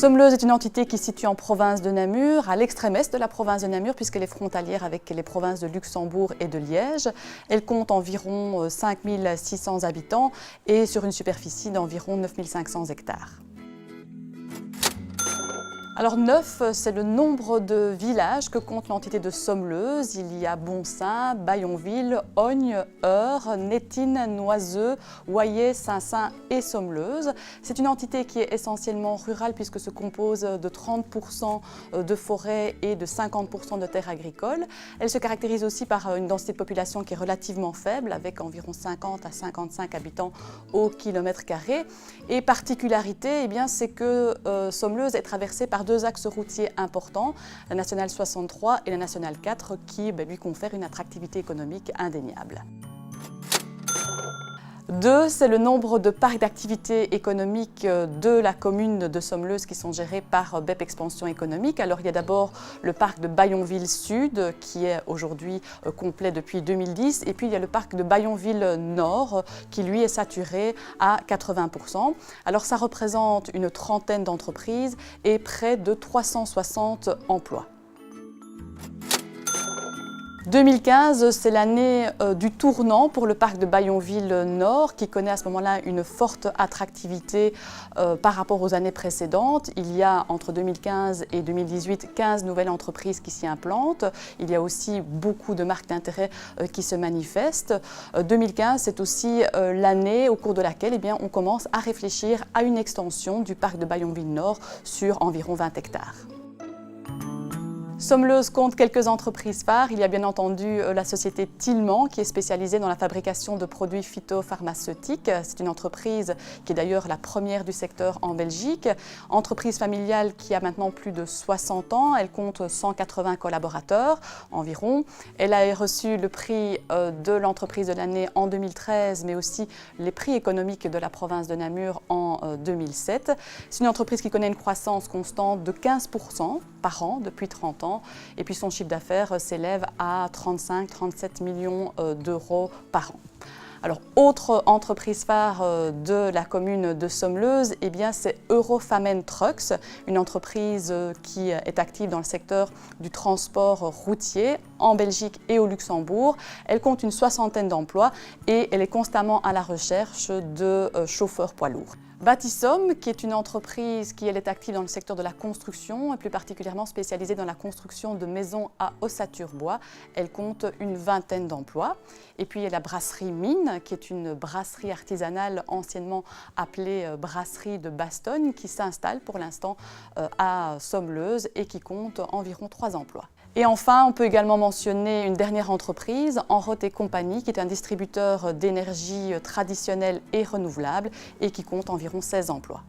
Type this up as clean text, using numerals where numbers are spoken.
Somleuse est une entité qui se situe en province de Namur, à l'extrême est de la province de Namur, puisqu'elle est frontalière avec les provinces de Luxembourg et de Liège. Elle compte environ 5 600 habitants et sur une superficie d'environ 9 500 hectares. Alors 9, c'est le nombre de villages que compte l'entité de Somleuse. Il y a Bonsaint, Bayonville, Ogne, Heure, Nettine, Noiseux, Oyer, Saint-Saint et Somleuse. C'est une entité qui est essentiellement rurale puisque se compose de 30% de forêts et de 50% de terres agricoles. Elle se caractérise aussi par une densité de population qui est relativement faible avec environ 50 à 55 habitants au kilomètre carré. Et particularité, c'est que Somleuse est traversée par deux axes routiers importants, la nationale 63 et la nationale 4, qui lui confèrent une attractivité économique indéniable. 2, c'est le nombre de parcs d'activités économiques de la commune de Somleuse qui sont gérés par BEP Expansion Économique. Alors il y a d'abord le parc de Bayonville Sud qui est aujourd'hui complet depuis 2010 et puis il y a le parc de Bayonville Nord qui lui est saturé à 80%. Alors ça représente une trentaine d'entreprises et près de 360 emplois. 2015, c'est l'année du tournant pour le parc de Bayonville Nord qui connaît à ce moment-là une forte attractivité par rapport aux années précédentes. Il y a entre 2015 et 2018 15 nouvelles entreprises qui s'y implantent. Il y a aussi beaucoup de marques d'intérêt qui se manifestent. 2015, c'est aussi l'année au cours de laquelle on commence à réfléchir à une extension du parc de Bayonville Nord sur environ 20 hectares. Somleuse compte quelques entreprises phares. Il y a bien entendu la société Tilman qui est spécialisée dans la fabrication de produits phytopharmaceutiques. C'est une entreprise qui est d'ailleurs la première du secteur en Belgique. Entreprise familiale qui a maintenant plus de 60 ans. Elle compte 180 collaborateurs environ. Elle a reçu le prix de l'entreprise de l'année en 2013, mais aussi les prix économiques de la province de Namur en 2007. C'est une entreprise qui connaît une croissance constante de 15% par an depuis 30 ans. Et puis son chiffre d'affaires s'élève à 35-37 millions d'euros par an. Alors, autre entreprise phare de la commune de Somleuse, c'est Eurofamen Trucks, une entreprise qui est active dans le secteur du transport routier en Belgique et au Luxembourg. Elle compte une soixantaine d'emplois et elle est constamment à la recherche de chauffeurs poids lourds. Bâtissom, qui est une entreprise qui est active dans le secteur de la construction et plus particulièrement spécialisée dans la construction de maisons à ossature bois. Elle compte une vingtaine d'emplois. Et puis il y a la brasserie Mine, qui est une brasserie artisanale anciennement appelée brasserie de Bastogne, qui s'installe pour l'instant à Somleuse et qui compte environ 3 emplois. Et enfin, on peut également mentionner une dernière entreprise, Enroth et Compagnie, qui est un distributeur d'énergie traditionnelle et renouvelable et qui compte environ 16 emplois.